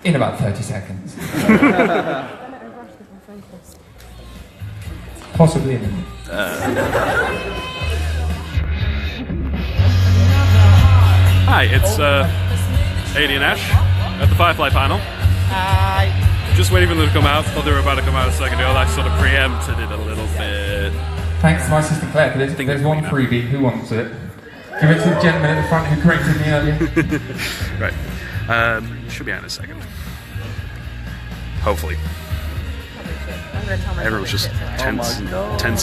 in about 30 seconds. Possibly in a minute. Hi, it's AD and Ash at the Firefly panel. Hi. Just waiting for them to come out. Thought they were about to come out a second ago. I sort of preempted it a little bit. Thanks to my sister Claire for this. There's one freebie. Who wants it? Give it to the gentleman at the front who corrected me earlier. Right. Should be out in a second. Hopefully. Everyone's just tense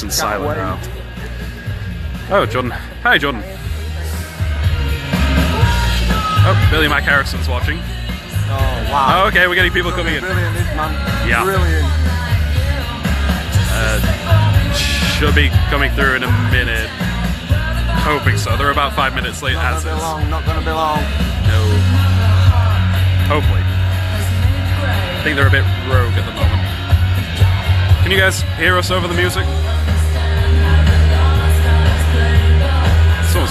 and silent now. Oh, Jordan. Hi, Jordan. Oh, Billy Mac Harrison's watching. Oh, wow. Oh, okay, we're getting people coming in. Brilliant, this man. Yeah. Brilliant. Should be coming through in a minute. Hoping so. They're about 5 minutes late as is. Not gonna be long. No. Hopefully. I think they're a bit rogue at the moment. Can you guys hear us over the music? Someone's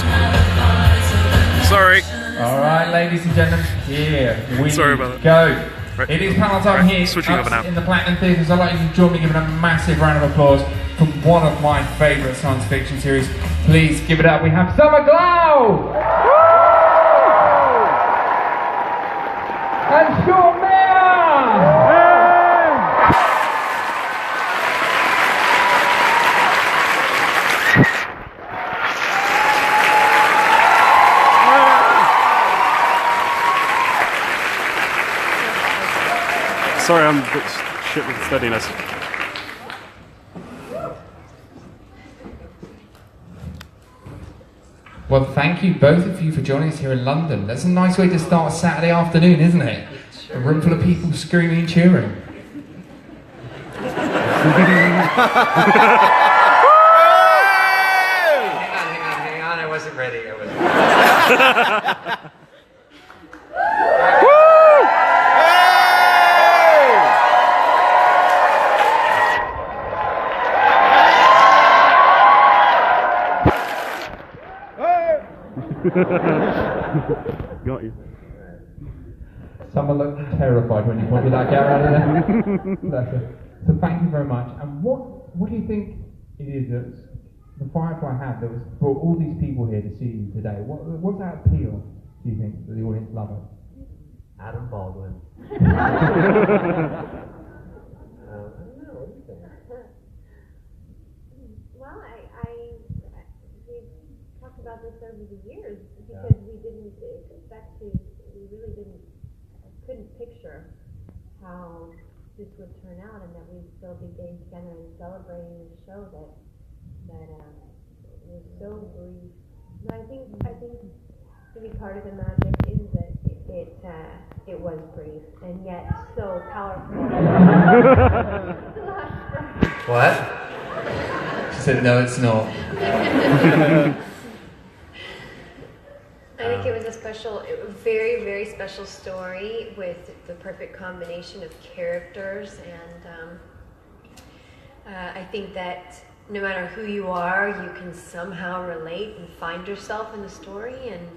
sorry. All right, ladies and gentlemen, here we Sorry about go. Right. It is panel time here switching over now. in the Platinum Theatres. I'd like you to join me giving a massive round of applause for one of my favourite science fiction series. Please give it up. We have Summer-Glau! And Sean Mayer! Sorry, I'm a bit shit with the steadiness. Well, thank you both of you for joining us here in London. That's a nice way to start a Saturday afternoon, isn't it? A room full of people screaming and cheering. Hang on, I wasn't ready. Got you. Someone looked terrified when you pointed that out out of there. So thank you very much. And what do you think it is that the Firefly had that was brought all these people here to see you today? What's that appeal, do you think, that the audience love it? Adam Baldwin. I don't know, what do you think? Well, we've talked about this over the years because we didn't expect to, we really couldn't picture how this would turn out, and that we'd still be getting together and celebrating a show that was so brief. But I think maybe part of the magic is that it was brief and yet so powerful. What? She said, no, it's not. I think it was a very, very special story with the perfect combination of characters, and I think that no matter who you are, you can somehow relate and find yourself in the story, and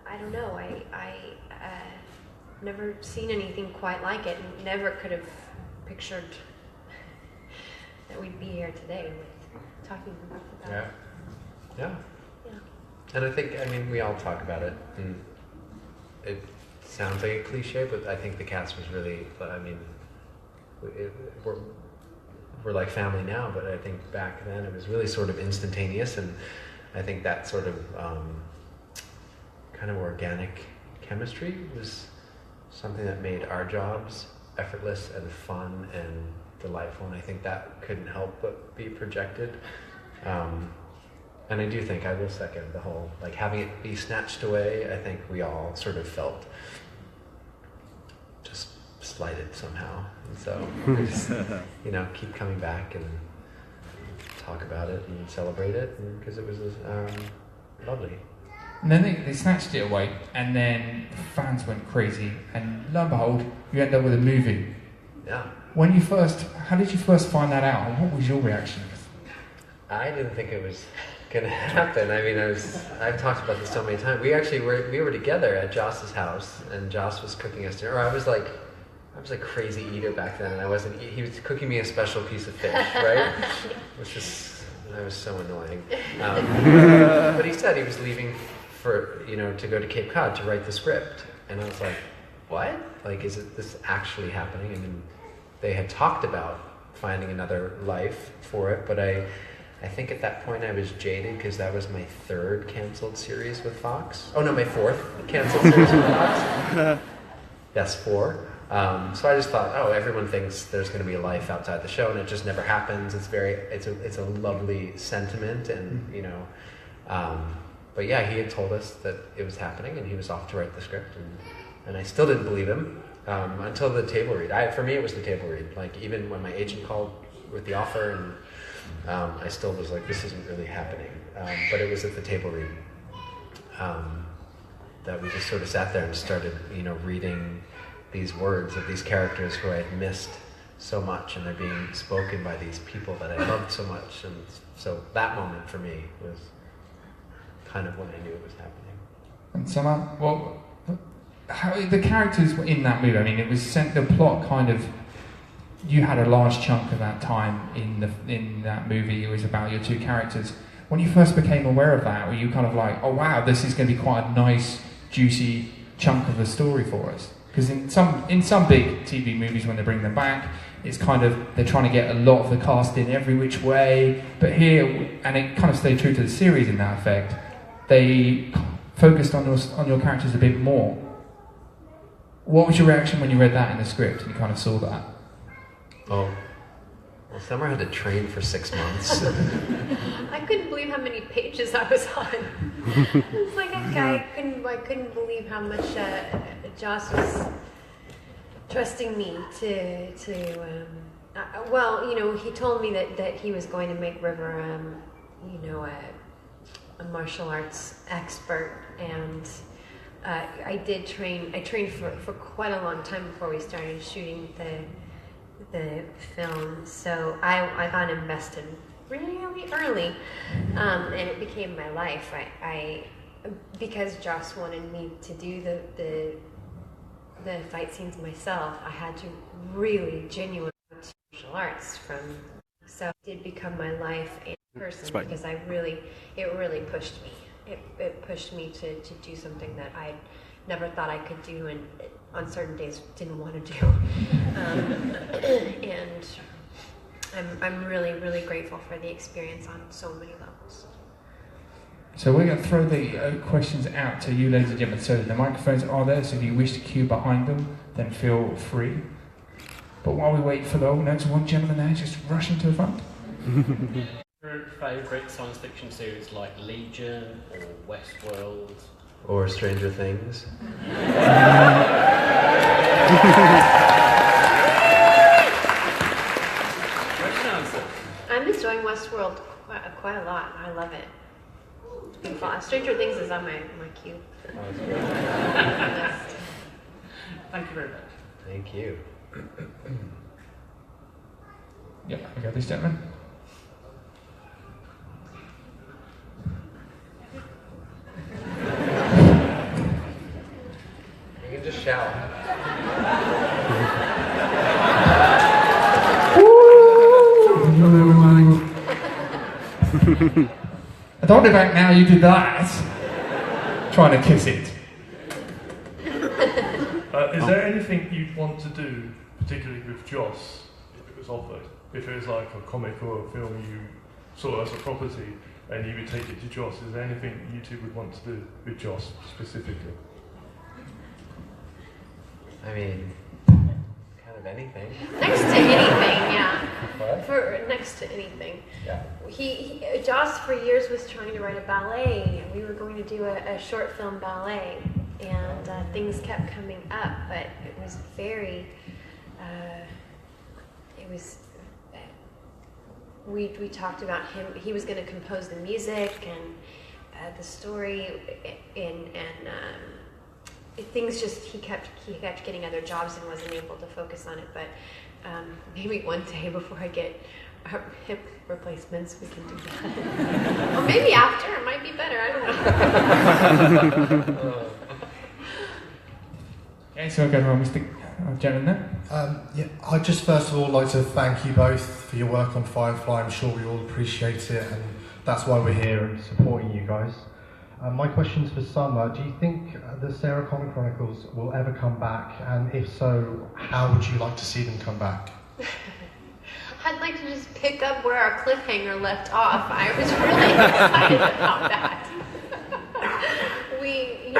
I don't know, I never seen anything quite like it, and never could have pictured that we'd be here today talking about it. Yeah. And I think, we all talk about it, and it sounds like a cliche, but I think the cast was really, we're like family now, but I think back then it was really sort of instantaneous, and I think that sort of kind of organic chemistry was something that made our jobs effortless and fun and delightful, and I think that couldn't help but be projected. And I do think I will second the whole, having it be snatched away, I think we all sort of felt just slighted somehow. And so we just, keep coming back and talk about it and celebrate it, because it was lovely. And then they snatched it away, and then the fans went crazy, and lo and behold, you end up with a movie. Yeah. How did you first find that out, and what was your reaction? I didn't think it was gonna happen. I mean, I've talked about this so many times. We were together at Joss's house, and Joss was cooking us dinner. I was like a crazy eater back then, and he was cooking me a special piece of fish, right? I was so annoying. But he said he was leaving to go to Cape Cod to write the script, and I was like, what? Like, is this actually happening? I mean, they had talked about finding another life for it, but I think at that point I was jaded because that was my 3rd canceled series with Fox. Oh no, my 4th canceled series with Fox. Yes, 4. So I just thought, everyone thinks there's going to be a life outside the show, and it just never happens. It's a lovely sentiment, and but yeah, he had told us that it was happening, and he was off to write the script, and I still didn't believe him until the table read. For me, it was the table read. Like, even when my agent called with the offer, and I still was like, this isn't really happening. But it was at the table read that we just sort of sat there and started, reading these words of these characters who I had missed so much, and they're being spoken by these people that I loved so much. And so that moment for me was kind of when I knew it was happening. And Summer, well, how the characters in that movie, I mean, it was the plot kind of, you had a large chunk of that time in that movie. It was about your 2 characters. When you first became aware of that, were you kind of like, oh wow, this is going to be quite a nice, juicy chunk of the story for us? Because in some big TV movies, when they bring them back, it's kind of, they're trying to get a lot of the cast in every which way. But here, and it kind of stayed true to the series in that effect, they focused on your characters a bit more. What was your reaction when you read that in the script and you kind of saw that? Oh, well, Summer had to train for 6 months. I couldn't believe how many pages I was on. It was like, I couldn't believe how much Joss was trusting me to he told me that he was going to make River, a martial arts expert, and I trained for quite a long time before we started shooting the film, so I got invested really early, and it became my life. Because Joss wanted me to do the fight scenes myself, I had to really genuinely martial arts so it did become my life and person, because it really pushed me. It pushed me to do something that I never thought I could do, and on certain days didn't want to do. And I'm really grateful for the experience on so many levels. So we're going to throw the questions out to you, ladies and gentlemen. So the microphones are there, so if you wish to queue behind them, then feel free. But while we wait for the notes, one gentleman there just rushing to the front. Favourite science fiction series like Legion or Westworld? Or Stranger Things. I'm enjoying Westworld quite a lot. I love it. It's been fun. Stranger Things is on my queue. Thank you very much. Thank you. Yeah, I got this gentleman. You can just shout. I don't know about now you did that. Trying to kiss it. Is there anything you'd want to do, particularly with Joss, if it was offered? If it was like a comic or a film you saw as a property and you would take it to Joss, is there anything you two would want to do with Joss specifically? I mean, kind of anything. Next to anything, yeah. What? For next to anything. Yeah. Joss for years was trying to write a ballet, and we were going to do a short film ballet, and things kept coming up, but it was we talked about him. He was going to compose the music and the story, and things just he kept getting other jobs and wasn't able to focus on it. But maybe one day before I get hip replacements, we can do that. Or maybe after, it might be better, I don't know. Okay, so I'll go to Mr. Gentleman there. I'd just first of all like to thank you both for your work on Firefly. I'm sure we all appreciate it, and that's why we're here and supporting you guys. My question's for Summer. Do you think the Sarah Connor Chronicles will ever come back? And if so, how would you like to see them come back? I'd like to just pick up where our cliffhanger left off. I was really excited about that. We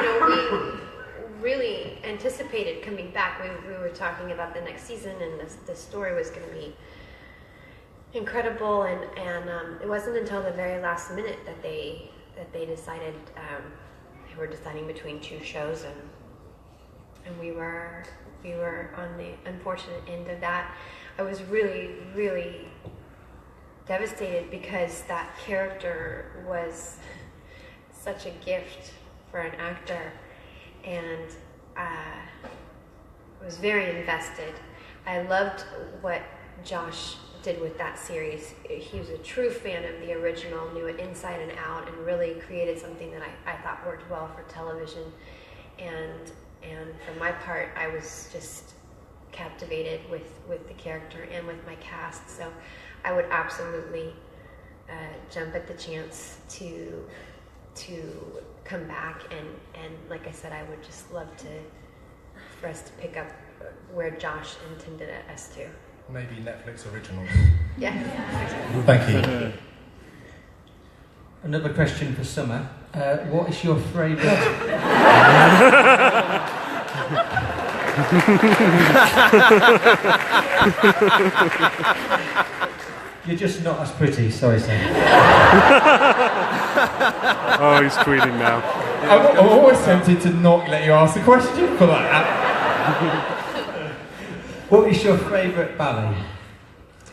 really anticipated coming back. We were talking about the next season, and the story was going to be incredible. And it wasn't until the very last minute that they decided they were deciding between two shows, and we were on the unfortunate end of that. I was really, really devastated because that character was such a gift for an actor, and I was very invested. I loved what Josh did with that series. He was a true fan of the original, knew it inside and out, and really created something that I thought worked well for television. And for my part, I was just captivated with the character and with my cast. So I would absolutely jump at the chance to come back, and like I said, I would just love for us to pick up where Josh intended us to. Maybe Netflix originals. Yeah. Thank you. Another question for Summer. What is your favourite? You're just not as pretty. Sorry, Sam. Oh, he's tweeting now. I'm always tempted to not let you ask a question for that. What is your favourite ballet?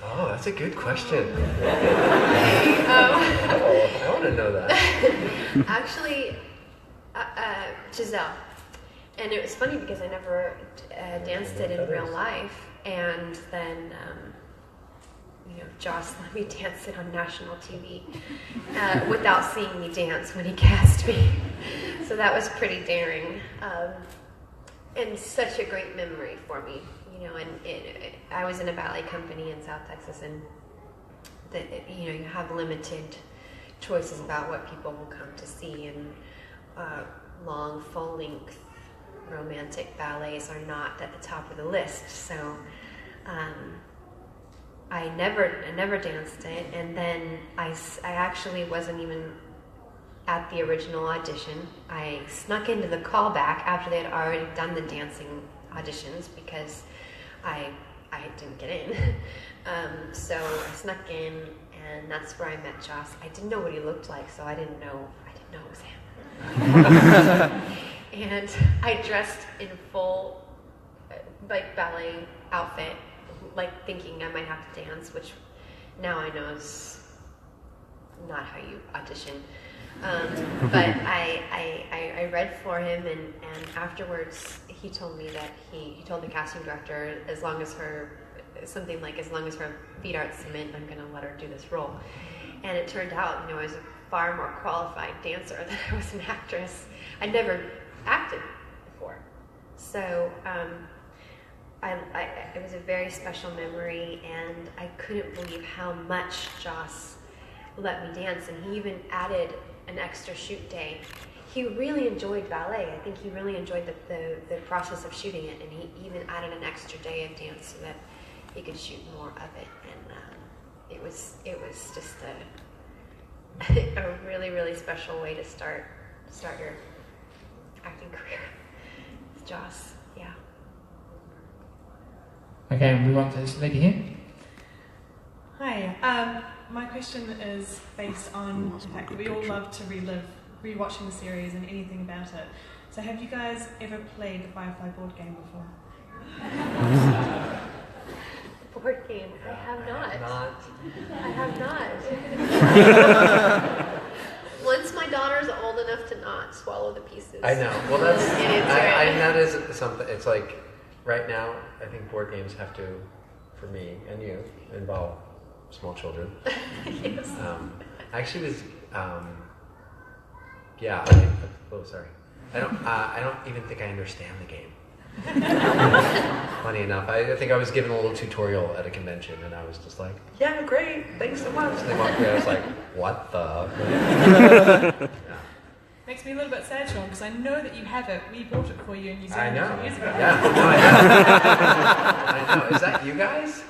Oh, that's a good question. I want to know that. Actually, Giselle. And it was funny because I never danced it in real life, and then Josh let me dance it on national TV without seeing me dance when he cast me. So that was pretty daring, and such a great memory for me. I was in a ballet company in South Texas, and you have limited choices about what people will come to see, and long full-length romantic ballets are not at the top of the list. So I never danced it, and then I actually wasn't even at the original audition. I snuck into the callback after they had already done the dancing auditions because I didn't get in. So I snuck in, and that's where I met Joss. I didn't know what he looked like, so I didn't know it was him. And I dressed in full ballet outfit, thinking I might have to dance, which now I know is not how you audition. But I read for him, and afterwards he told me that he told the casting director, as long as her feet aren't cement, I'm going to let her do this role. And it turned out, I was a far more qualified dancer than I was an actress. I'd never acted before, so it was a very special memory, and I couldn't believe how much Joss let me dance, and he even added an extra shoot day. He really enjoyed ballet. I think he really enjoyed the process of shooting it, and he even added an extra day of dance so that he could shoot more of it. And it was just a really, really special way to start your acting career with Joss. Yeah. Okay, we want this lady here. Hi. My question is based on the fact that we all love to rewatching the series and anything about it. So have you guys ever played the Firefly board game before? Board game? I have not. I have not. Once my daughter's old enough to not swallow the pieces. I know. Well, that is something. It's like right now, I think board games have to, for me and you, involve small children. Yes. I actually was, sorry. I don't even think I understand the game. Funny enough, I think I was given a little tutorial at a convention, and I was just like, "Yeah, great, thanks so much." And they walked away. I was like, "What the?" Yeah. Makes me a little bit sad, Sean, because I know that you have it. We bought it for you in New I Zealand know. 2 years ago. Yeah, no, I know. Is that you guys?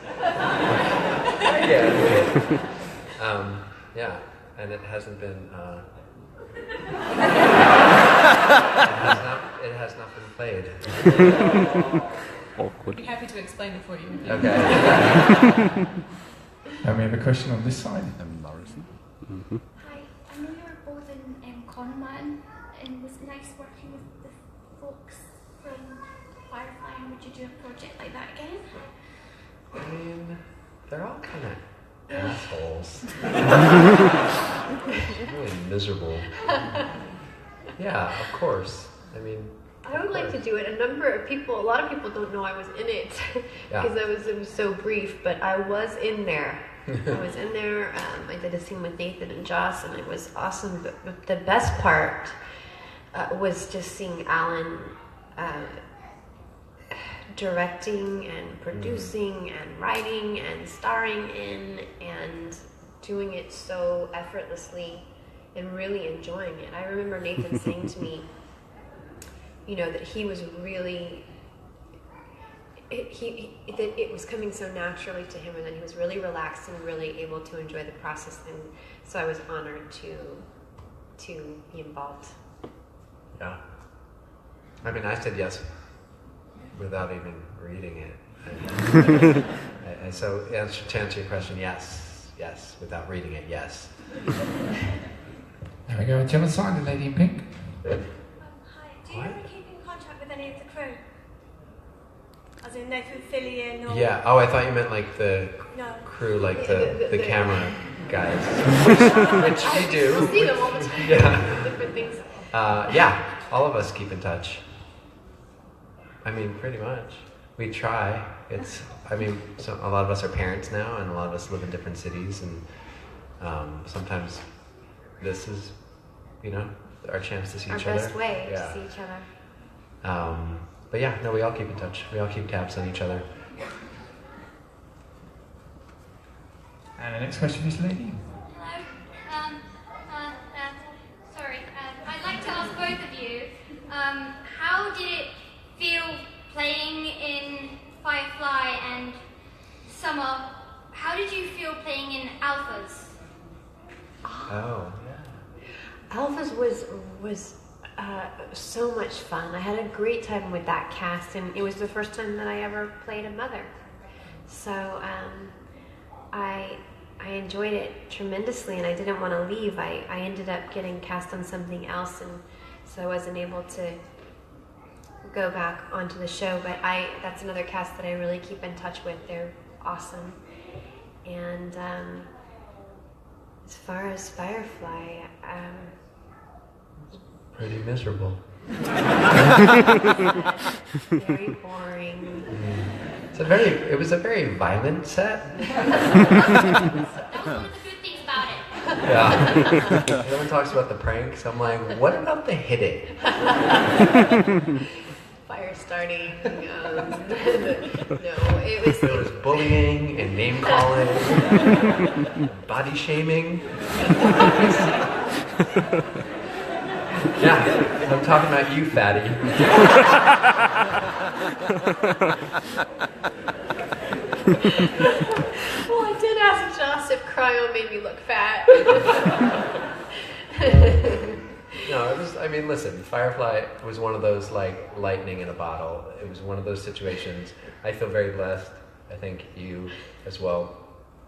Yeah, and it hasn't been. It has not been played. Awkward. I'd be happy to explain it for you. Okay. And we have a question on this side. Morrison. Hi, I know you were both in Conman, and was it nice working with the folks from Firefly, and would you do a project like that again? I mean, they're all kind of assholes. Really miserable. Yeah, of course. I mean, I would like to do it. A lot of people don't know I was in it because it was so brief, but I was in there. I was in there. I did a scene with Nathan and Joss, and it was awesome. But the best part was just seeing Alan directing and producing and writing and starring in and doing it so effortlessly and really enjoying it. I remember Nathan saying to me, that he was really, that it was coming so naturally to him, and that he was really relaxed and really able to enjoy the process, and so I was honored to be involved. yeah. I mean, I said yes without even reading it. So to answer your question, yes, without reading it, yes. There we go. Gemma side, the lady in pink. Hi, do you ever keep in contact with any of the crew? As in Nathan Fillion or... Yeah, I thought you meant like the crew, like the camera guys. which we do. I see them all the time. Yeah. Different things. Yeah, all of us keep in touch. I mean, pretty much. We try. A lot of us are parents now, and a lot of us live in different cities, and sometimes this is, our chance to see each other. Our best way to see each other. But yeah, no, we all keep in touch. We all keep tabs on each other. And the next question is lady. Hello. Sorry. I'd like to ask both of you, how did it feel playing in Firefly and Summer? How did you feel playing in Alphas? Oh. Alphas was so much fun. I had a great time with that cast, and it was the first time that I ever played a mother. So I enjoyed it tremendously, and I didn't want to leave. I ended up getting cast on something else, and so I wasn't able to go back onto the show. But that's another cast that I really keep in touch with. They're awesome. And as far as Firefly, pretty miserable. Very boring. It was a very violent set. That was one of the good things about it. Yeah. Everyone talks about the pranks. I'm like, what about the hitting? Fire starting. No, it was bullying and name calling, body shaming. Yeah, I'm talking about you, fatty. Well, I did ask Joss if cryo made me look fat. No, it was, listen, Firefly was one of those, like, lightning in a bottle. It was one of those situations. I feel very blessed. I think you as well.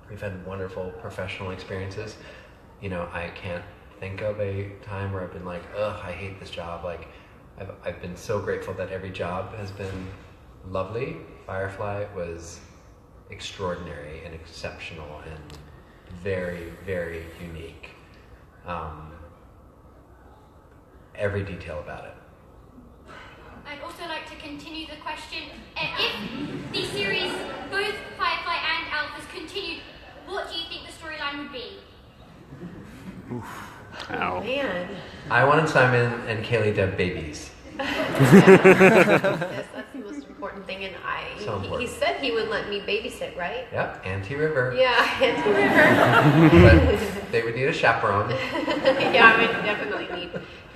We've had wonderful professional experiences. I can't think of a time where I've been like, ugh, I hate this job. Like, I've been so grateful that every job has been lovely. Firefly was extraordinary and exceptional and very, very unique. Every detail about it. I'd also like to continue the question. If the series, both Firefly and Alphas, continued, what do you think man. I wanted Simon and Kaylee to have babies. Yes, that's the most important thing. And he said he would let me babysit, right? Yep, Auntie River. Yeah, Auntie River. But they would need a chaperone. Yeah, I would definitely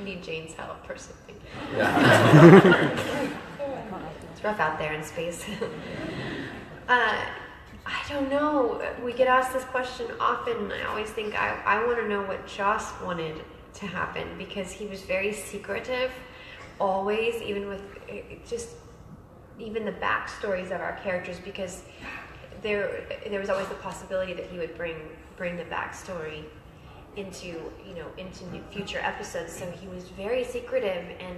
need Jane's help or something. Yeah. It's rough out there in space. I don't know. We get asked this question often. I always think I want to know what Joss wanted to happen, because he was very secretive, always, even with even the backstories of our characters, because there was always the possibility that he would bring the backstory into future episodes. So he was very secretive, and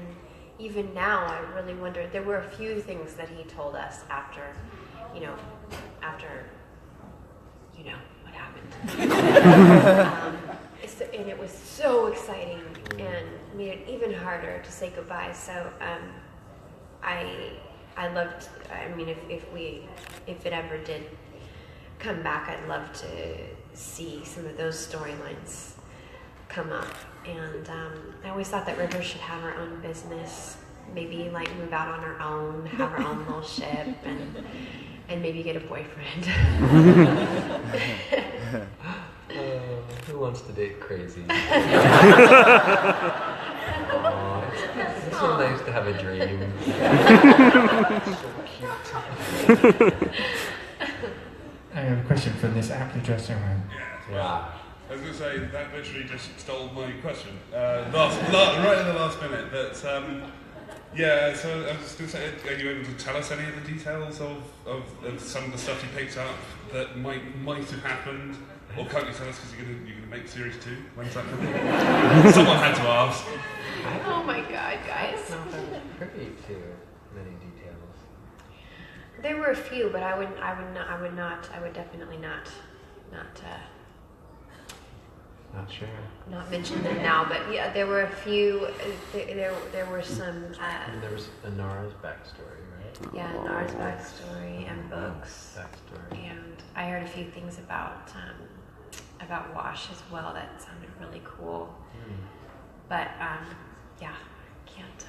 even now I really wonder. There were a few things that he told us after what happened. And it was so exciting and made it even harder to say goodbye. So I loved. I mean, if it ever did come back, I'd love to see some of those storylines come up. And I always thought that River should have her own business, maybe like move out on her own, have her own little ship, and maybe get a boyfriend. Who wants to date crazy? It's so nice to have a dream. So cute. I have a question from this active dressing room. Yeah. I was going to say, that literally just stole my question. Right in the last minute. But, so I was just going to say, are you able to tell us any of the details of some of the stuff you picked up that might have happened? Or can't you tell us because you're going to make series 2? When's that coming? Someone had to ask. Oh my God, guys! I don't know if I'm privy to many details. There were a few, but I would definitely not mention them now. But yeah, there were a few. There were some. There was Anara's backstory, right? Yeah, Anara's backstory and books. Backstory. And I heard a few things about Wash as well that sounded really cool. But yeah, can't.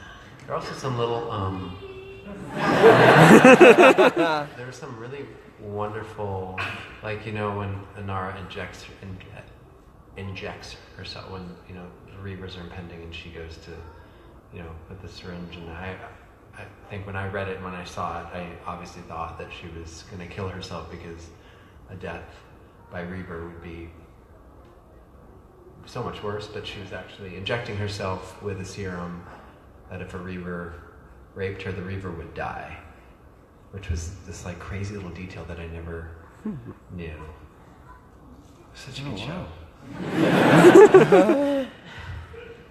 There are also some little. There were some really wonderful, like when Anara injects herself, when the Reavers are impending and she goes to put the syringe, and I think when I read it and when I saw it, I obviously thought that she was going to kill herself because a death by Reaver would be so much worse, but she was actually injecting herself with a serum that if a Reaver raped her, the Reaver would die, which was this like crazy little detail that I never knew. Such a good show.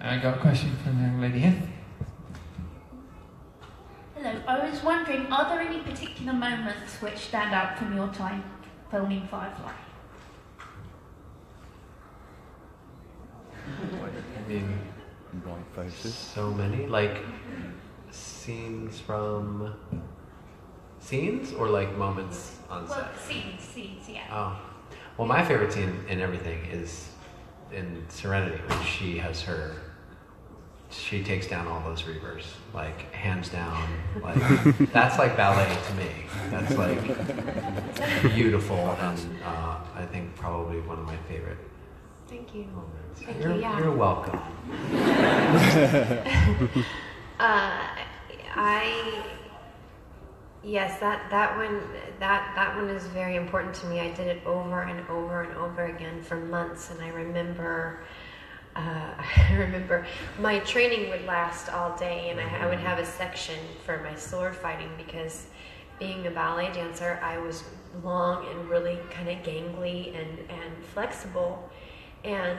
I got a question from the young lady here. Hello, I was wondering, are there any particular moments which stand out from your time filming Firefly? I mean, so many, like scenes or like moments on set? Well, scenes, yeah. Oh, well, my favorite scene in everything is in Serenity when she takes down all those Reavers, like hands down, like that's like ballet to me. That's like beautiful, and I think probably one of my favorite. Thank you. Moments. Thank you. Yeah. You're welcome. Yes, that one is very important to me. I did it over and over and over again for months, and I remember my training would last all day, and I would have a section for my sword fighting because being a ballet dancer, I was long and really kind of gangly and flexible, and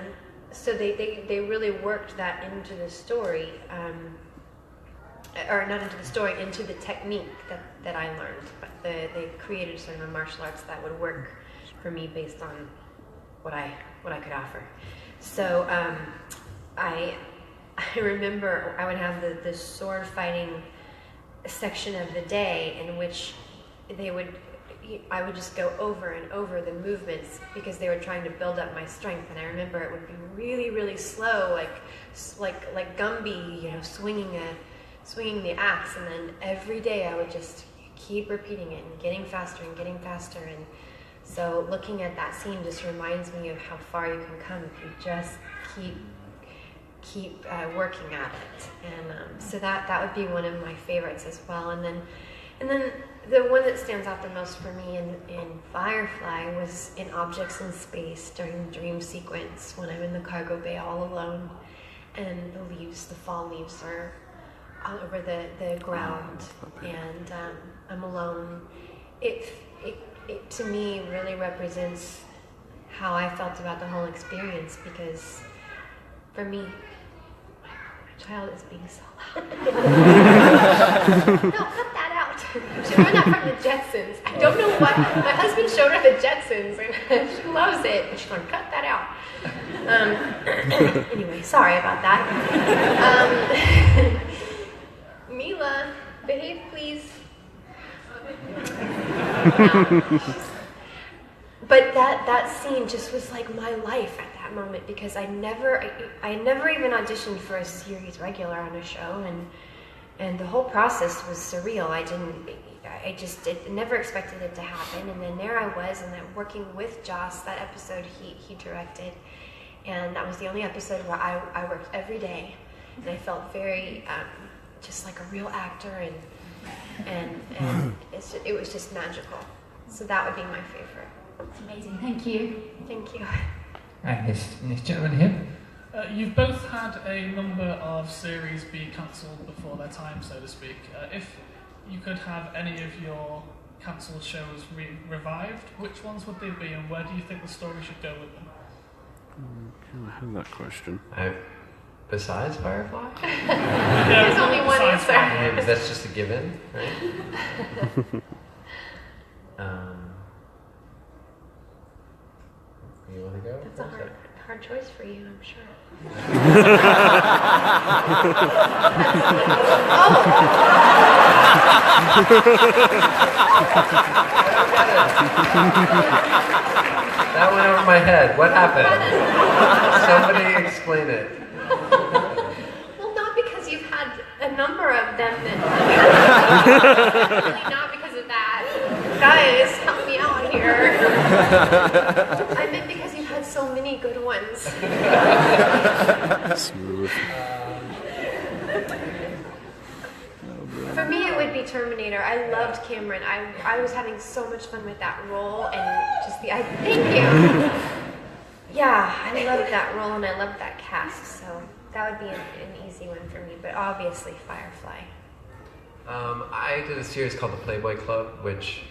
so they really worked that into the story. Or not into the story, into the technique that I learned. But they created sort of a martial arts that would work for me based on what I could offer. So I remember I would have the sword fighting section of the day in which they would, I would just go over and over the movements because they were trying to build up my strength. And I remember it would be really, really slow, like Gumby, you know, swinging the axe. And then every day I would just keep repeating it and getting faster and getting faster. And so looking at that scene just reminds me of how far you can come if you just keep working at it. And so that would be one of my favorites as well. And then the one that stands out the most for me in Firefly was in Objects in Space during the dream sequence when I'm in the cargo bay all alone and the fall leaves are all over the ground and I'm alone. It to me really represents how I felt about the whole experience, because for me, my child is being so loud. No, cut that out. She learned that from the Jetsons. I don't know what. My husband showed her the Jetsons and she loves it, but she's going to cut that out. Anyway, sorry about that. Mila, behave please. But that scene just was like my life at that moment, because I never even auditioned for a series regular on a show, and the whole process was surreal. I never expected it to happen, and then there I was, and then working with Joss. That episode he directed, and that was the only episode where I worked every day, and I felt very just like a real actor, and it was just magical. So that would be my favorite. It's amazing. Thank you. Thank you. And this gentleman here. You've both had a number of series be cancelled before their time, so to speak. If you could have any of your cancelled shows revived, which ones would they be, and where do you think the story should go with them? I have that question. Besides Firefly? There's only one answer. Yeah, that's just a given, right? You want to go? That's a hard choice for you, I'm sure. That went over my head. What happened? Somebody explain it. Well, not because you've had a number of them. Really not because of that. Guys, help me out here. I meant because you've had so many good ones. Smooth. For me, it would be Terminator. I loved Cameron. I was having so much fun with that role, and just thank you. Yeah, I loved that role, and I loved that cast, so that would be an easy one for me, but obviously Firefly. I did a series called The Playboy Club, which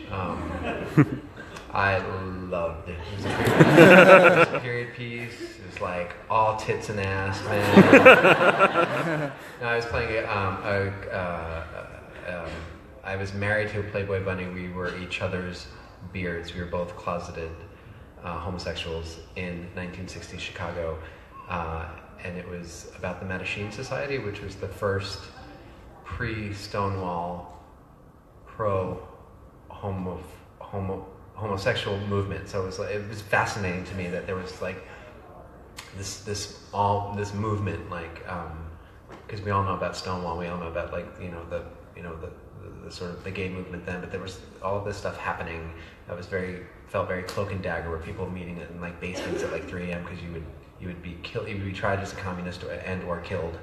I loved. It was a period piece. It was like all tits and ass, man. I was playing I was married to a Playboy bunny. We were each other's beards. We were both closeted homosexuals in 1960s Chicago, and it was about the Mattachine Society, which was the first pre-Stonewall homosexual movement. So it was fascinating to me that there was like this movement, like because we all know about Stonewall, we all know about like the sort of the gay movement then, but there was all of this stuff happening that was felt very cloak and dagger, where people meeting in like basements at like 3 a.m. because you would be killed, you would be tried as a communist or killed.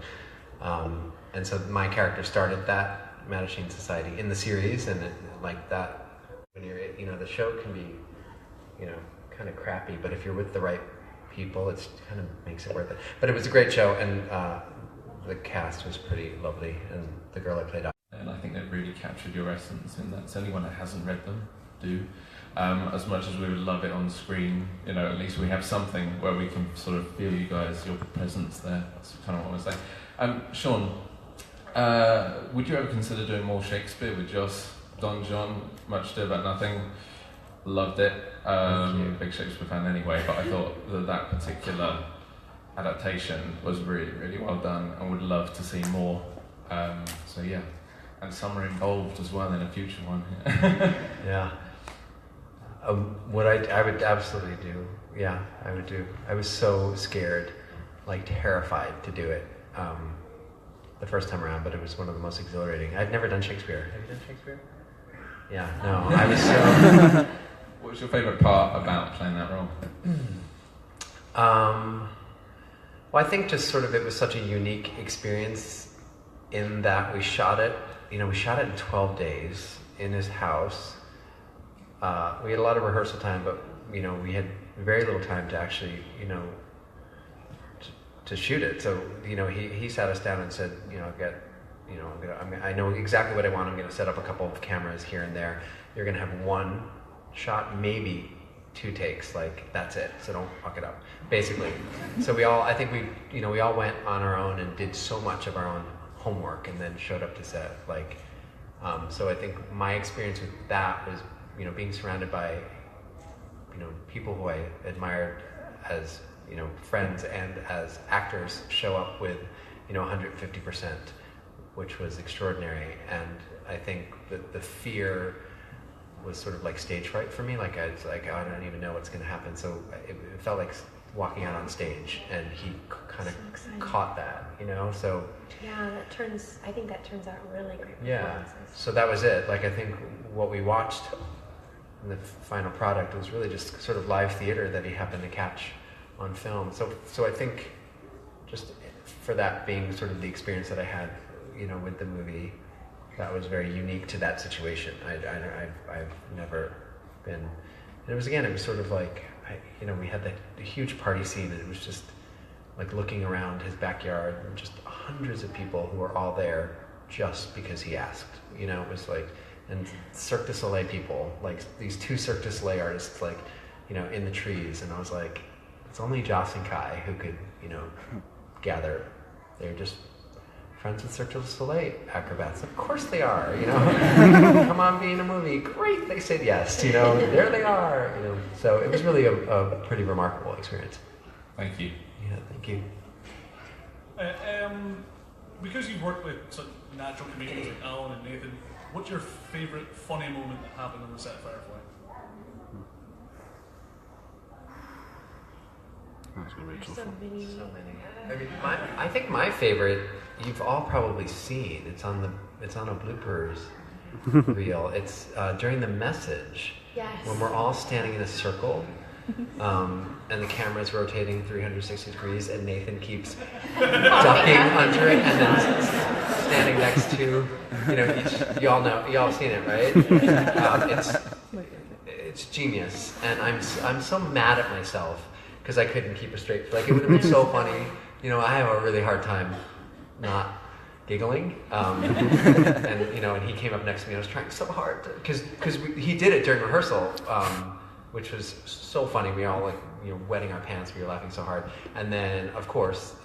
And so my character started that Mattachine Society in the series, and like that, when you're, the show can be, kind of crappy, but if you're with the right people, it kind of makes it worth it. But it was a great show, and the cast was pretty lovely, and the girl I played. And I think they've really captured your essence in that. So anyone that hasn't read them, do. As much as we would love it on screen, at least we have something where we can sort of feel you guys, your presence there. That's kind of what I want to say. Sean, would you ever consider doing more Shakespeare with Joss? Don John, much ado about nothing. Loved it. Big Shakespeare fan anyway, but I thought that particular adaptation was really, really well done, and would love to see more. So yeah, and some are involved as well in a future one. Yeah. What I would absolutely do. Yeah, I would do. I was so scared, like terrified to do it the first time around, but it was one of the most exhilarating. I've never done Shakespeare. Have you done Shakespeare? Yeah, no, I was so... What was your favourite part about playing that role? Well, I think just sort of it was such a unique experience in that we shot it, we shot it in 12 days in his house. We had a lot of rehearsal time, but, we had very little time to actually, to shoot it. So, he sat us down and said, I know exactly what I want. I'm going to set up a couple of cameras here and there. You're going to have one shot, maybe 2 takes, like that's it. So don't fuck it up, basically. So we all went on our own and did so much of our own homework and then showed up to set. So I think my experience with that was, being surrounded by, people who I admired as, friends and as actors show up with, 150%, which was extraordinary. And I think that the fear was sort of like stage fright for me. I don't even know what's going to happen. So it felt like walking out on stage, and he kind of caught that, So yeah, I think that turns out really great. Yeah. So that was it. I think what we watched in the final product was really just sort of live theater that he happened to catch on film. So I think just for that being sort of the experience that I had, with the movie, that was very unique to that situation. I've never been, and it was sort of like, we had the huge party scene, and it was just like looking around his backyard and just hundreds of people who were all there just because he asked. It was like, and Cirque du Soleil people, like these 2 Cirque du Soleil artists, in the trees, and I was like, it's only Joss and Kai who could, gather. They're just friends with Cirque du Soleil acrobats. Of course they are, Come on, be in a movie. Great, they said yes, There they are, So it was really a pretty remarkable experience. Thank you. Yeah, thank you. Because you've worked with such natural comedians like Alan and Nathan, what's your favourite funny moment that happened on the set of Firefly? That's gonna be tough. So many. I mean, I think my favorite, you've all probably seen. It's on a bloopers reel. It's during the message, yes, when we're all standing in a circle, and the camera's rotating 360 degrees, and Nathan keeps ducking under it, and then standing next to, y'all seen it, right? It's genius, and I'm so mad at myself because I couldn't keep a straight. It would have been so funny. I have a really hard time not giggling, and he came up next to me. I was trying so hard because he did it during rehearsal, which was so funny. We all wetting our pants. We were laughing so hard, and then of course,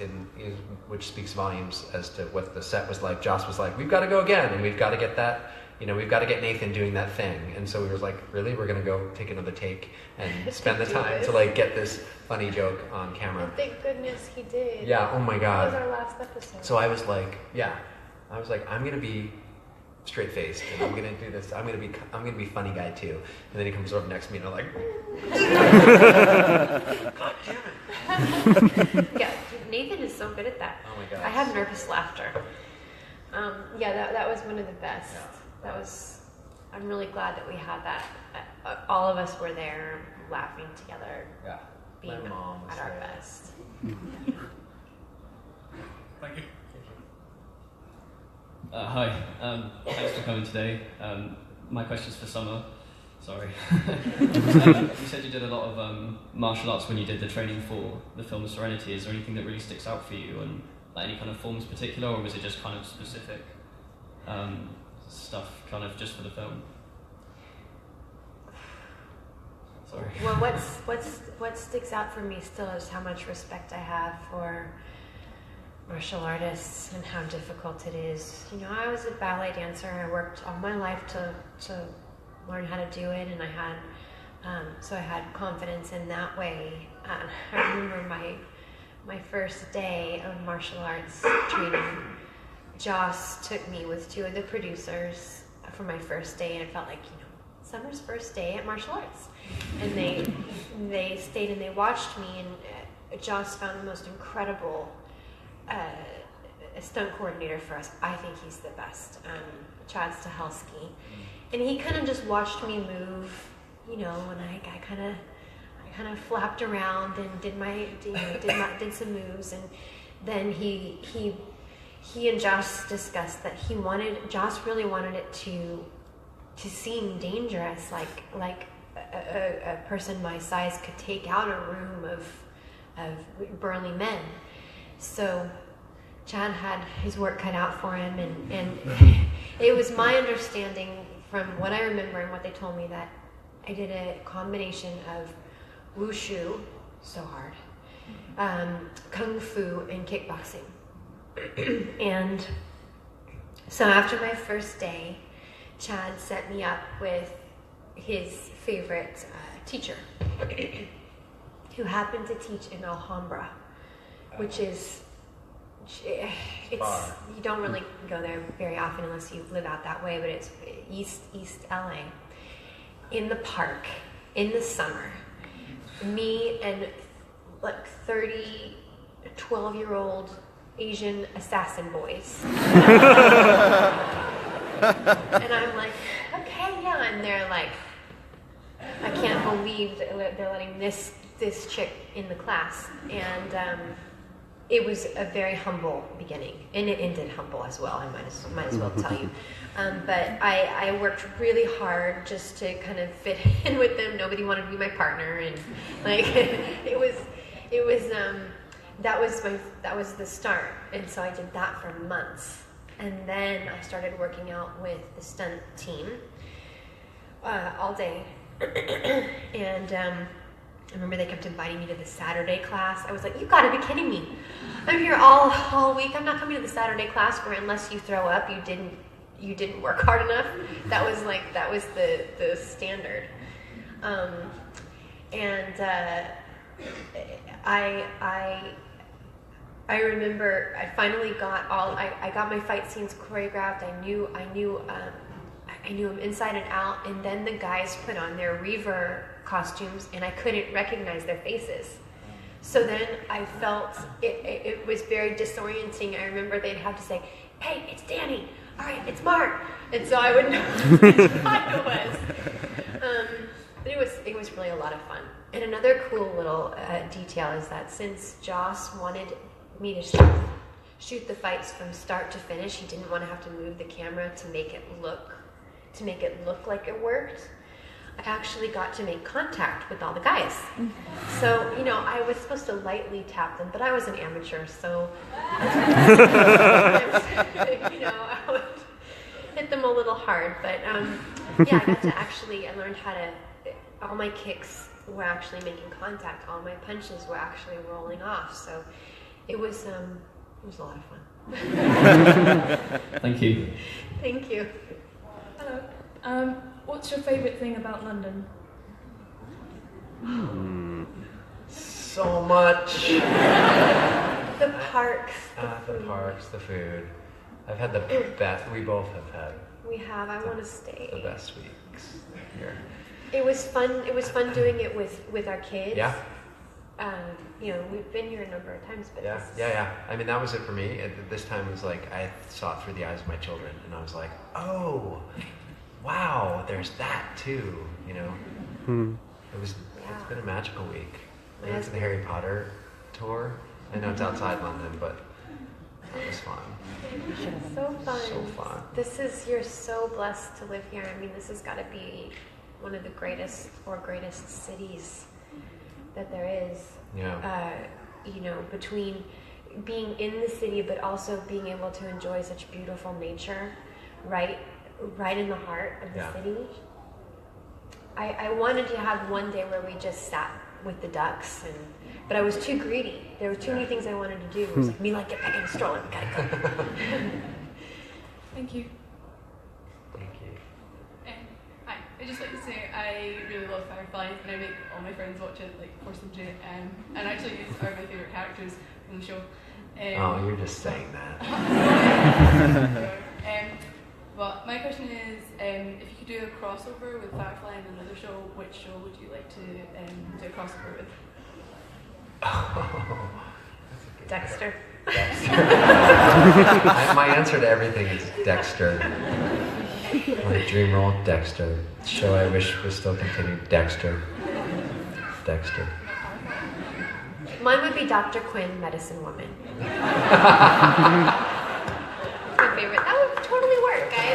which speaks volumes as to what the set was like. Joss was like, "We've got to go again, and we've got to get that." We've got to get Nathan doing that thing. And so we were like, really? We're going to go take another take and spend the time to get this funny joke on camera. And thank goodness he did. Yeah, oh my God. That was our last episode. So I was like, I'm going to be straight-faced, and I'm going to do this. I'm going to be funny guy too. And then he comes over next to me, and I'm like, God damn it. Yeah, Nathan is so good at that. Oh my God. I had nervous laughter. That was one of the best. Yeah. I'm really glad that we had that. All of us were there laughing together. Yeah. Being My mom was at our there. best. Thank you. Hi, thanks for coming today. My question's for Summer. Sorry. You said you did a lot of martial arts when you did the training for the film Serenity. Is there anything that really sticks out for you, and any kind of forms particular, or was it just kind of specific stuff kind of just for the film? Sorry. Well, what sticks out for me still is how much respect I have for martial artists and how difficult it is. I was a ballet dancer. I worked all my life to learn how to do it, and I had so I had confidence in that way. I remember my first day of martial arts training. Joss took me with 2 of the producers for my first day, and it felt like Summer's first day at martial arts. And they stayed and they watched me, and Joss found the most incredible stunt coordinator for us. I think he's the best, Chad Stahelski. And he kind of just watched me move, you know, and I kind of flapped around and did some moves, and then he and Joss discussed that Joss really wanted it to seem dangerous, like a person my size could take out a room of burly men. So Chad had his work cut out for him, and it was my understanding from what I remember and what they told me that I did a combination of wushu, so hard, kung fu, and kickboxing. And so after my first day, Chad set me up with his favorite teacher, who happened to teach in Alhambra, which is, you don't really go there very often unless you live out that way, but it's East LA, in the park, in the summer. Me and like 30 12-year-old Asian assassin boys. And I'm like, okay, yeah, and they're like, I can't believe that they're letting this chick in the class. And it was a very humble beginning, and it ended humble as well, I might as well tell you. But I worked really hard just to kind of fit in with them. Nobody wanted to be my partner, and like that was the start. And so I did that for months, and then I started working out with the stunt team all day. And I remember they kept inviting me to the Saturday class. I was like, you gotta be kidding me. I'm here all week. I'm not coming to the Saturday class where unless you throw up, you didn't work hard enough. That was the standard. I remember I finally got I got my fight scenes choreographed. I knew them inside and out, and then the guys put on their Reaver costumes, and I couldn't recognize their faces. So then I felt it was very disorienting. I remember they'd have to say, "Hey, it's Danny. All right, it's Mark," and so I wouldn't know which one it was. But it was really a lot of fun. And another cool little detail is that since Joss wanted me to shoot the fights from start to finish, he didn't want to have to move the camera to make it look like it worked. I actually got to make contact with all the guys. So, I was supposed to lightly tap them, but I was an amateur, so I would hit them a little hard. But yeah, I learned how to, all my kicks were actually making contact, all my punches were actually rolling off. So it was a lot of fun. Thank you. Thank you. Hello. What's your favourite thing about London? So much. The parks. The parks, the food. I've had the best. We both have had. We have. I want to stay. The best weeks here. It was fun. It was fun doing it with our kids. Yeah. We've been here a number of times, but yeah. I mean, that was it for me. This time was like I saw it through the eyes of my children, and I was like, oh. Wow, there's that too, It's been a magical week. I went to the Harry Potter tour. I know it's outside London, but that was fun. So fun. So fun. You're so blessed to live here. I mean, this has got to be one of the greatest cities that there is. Yeah. Between being in the city, but also being able to enjoy such beautiful nature, right in the heart of the city. I wanted to have one day where we just sat with the ducks, but I was too greedy. There were too many things I wanted to do. It was like, Mila, get back in the stroller, we gotta go. Thank you. Thank you. Hi, I'd just like to say I really love Firefly, and I make all my friends watch it, force them to, and actually these are my favourite characters from the show. Oh, you're just saying that. But my question is, if you could do a crossover with Firefly and another show, which show would you like to do a crossover with? Dexter. My answer to everything is Dexter. My dream role, Dexter. Show I wish was still continued, Dexter. Dexter. Mine would be Dr. Quinn, Medicine Woman. My favorite. That would totally work, guys.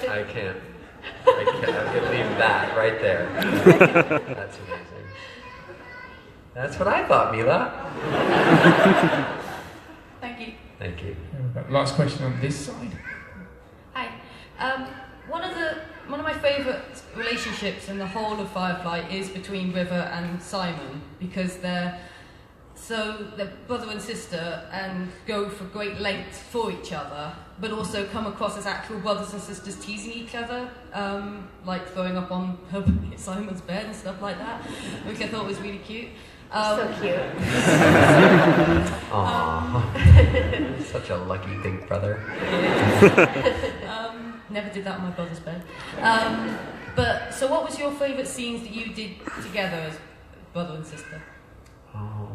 I can't. I'm gonna leave that right there. That's amazing. That's what I thought, Mila. Thank you. Thank you. Last question on this side. Hi. One of my favourite relationships in the whole of Firefly is between River and Simon, because they're brother and sister and go for great lengths for each other, but also come across as actual brothers and sisters teasing each other, like throwing up on Simon's bed and stuff like that, which I thought was really cute. So cute. Aww. Such a lucky big brother. Never did that on my brother's bed. So what was your favourite scenes that you did together as brother and sister? Oh.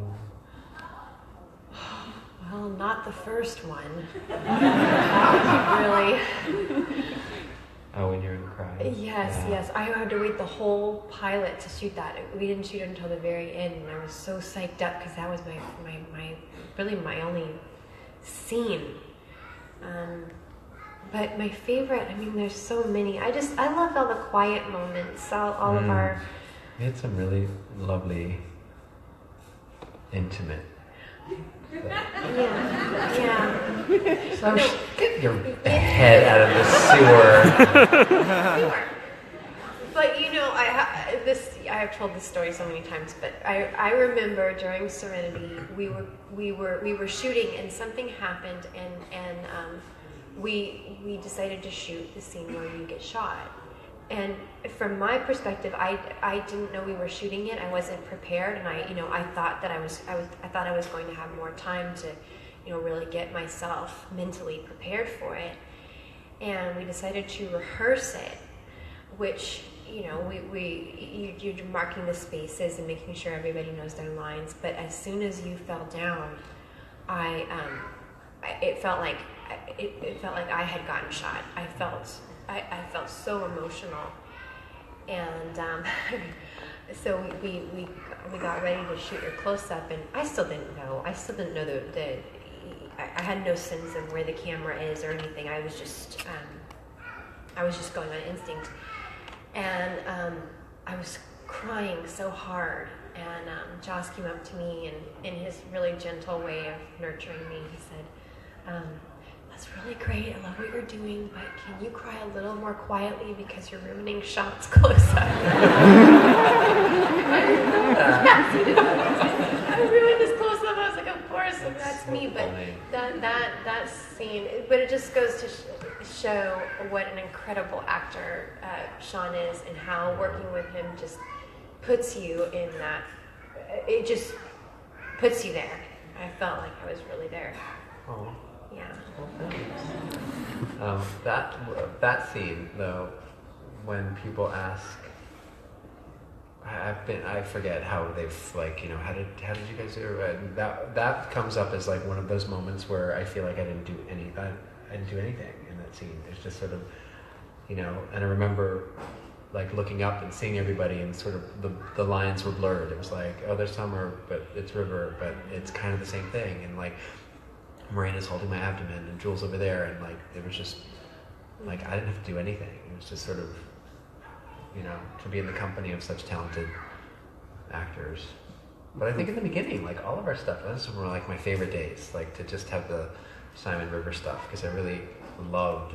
Well, not the first one. Really. Oh, when you're in cry. Yes. I had to wait the whole pilot to shoot that. We didn't shoot it until the very end, and I was so psyched up because that was my only scene. But my favorite, there's so many. I loved all the quiet moments, all of our... We had some really lovely, intimate... Yeah. So get your head out of the sewer. But I have told this story so many times, but I remember during Serenity we were shooting and something happened and we decided to shoot the scene where you get shot. And from my perspective, I didn't know we were shooting it. I wasn't prepared, and I thought I was going to have more time to, really get myself mentally prepared for it. And we decided to rehearse it, which you're marking the spaces and making sure everybody knows their lines. But as soon as you fell down, it felt like I had gotten shot. I felt so emotional, and so we got ready to shoot your close up, and I still didn't know I had no sense of where the camera is or anything. I was just going on instinct, and I was crying so hard, and Joss came up to me and in his really gentle way of nurturing me, he said, "That's really great. I love what you're doing, but can you cry a little more quietly because you're ruining shots close up?" I didn't know that. Yes, he did. I ruined this close up. I was like, of course, that's me. But that scene, but it just goes to show what an incredible actor Sean is, and how working with him just puts you in that. It just puts you there. I felt like I was really there. Oh. Yeah. That scene though, when people ask, I forget how they've how did you guys do it? That comes up as like one of those moments where I feel like I didn't do anything in that scene. There's just sort of, and I remember like looking up and seeing everybody, and sort of the lines were blurred. It was like, oh, there's Summer, but it's River, but it's kind of the same thing, and like Marina's holding my abdomen and Jules over there, and like it was just like I didn't have to do anything. It was just sort of, to be in the company of such talented actors. But I think in the beginning, like all of our stuff, those were like my favorite days, like to just have the Simon River stuff, because I really loved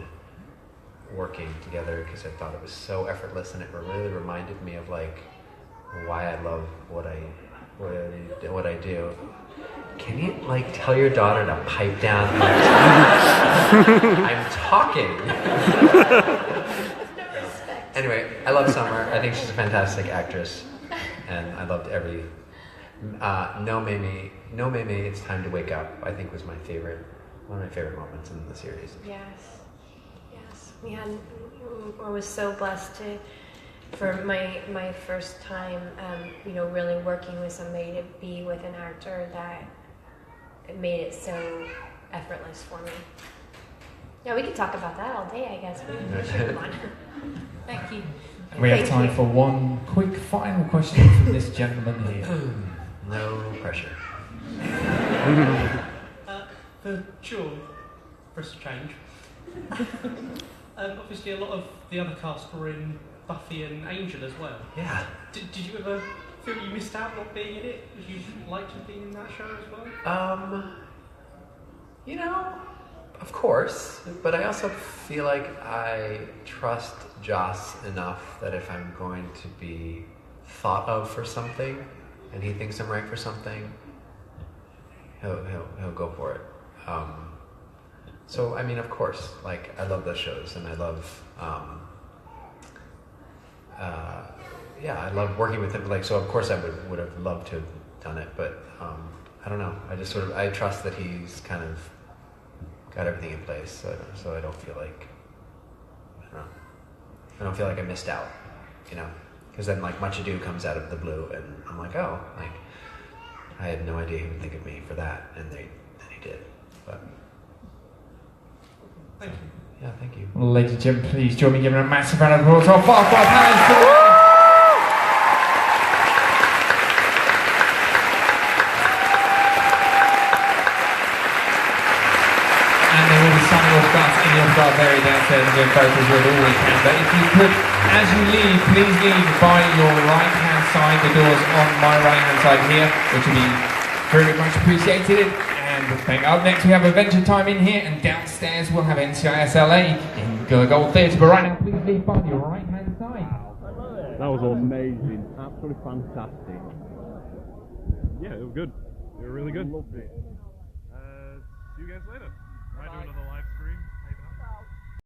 working together, because I thought it was so effortless, and it really reminded me of like why I love what I do. Can you like tell your daughter to pipe down? I'm talking. Anyway, I love Summer. I think she's a fantastic actress, and I loved every. No Mamie, It's Time to Wake Up, I think was my favorite one of my favorite moments in the series. Yes. I was so blessed for my first time, really working with somebody, to be with an actor that made it so effortless for me. Yeah, we could talk about that all day, I guess. We should move on. Thank you. We have time for one quick final question from this gentleman here. No pressure. For Sean, for us to change. Obviously, a lot of the other cast were in Buffy and Angel as well. Yeah. Did you ever feel you missed out not being in it? Would you like to have been in that show as well? Of course, but I also feel like I trust Joss enough that if I'm going to be thought of for something, and he thinks I'm right for something, he'll go for it. So I mean, of course, like I love those shows, and I love, I love working with him. Like, so of course I would have loved to have done it, but I don't know. I just I trust that he's kind of got everything in place, so I don't feel like, I don't feel like I missed out, because then like Much Ado comes out of the blue, and I'm like, oh, like I had no idea he would think of me for that, and he did. But thank you. Yeah, thank you. Well, ladies and gentlemen, please join me in giving a massive round of applause to our Firefly panelists. In your start very downstairs and doing photos with all we can. But if you could, as you leave, please leave by your right hand side. The doors on my right hand side here, which will be very much appreciated. And up next we have Adventure Time in here, and downstairs we'll have NCIS LA in the Gold Theatre. But right now, please leave by your right hand side. That was amazing. Absolutely fantastic. Yeah, it was good. They were really good. Loved it. See you guys later. Might do another live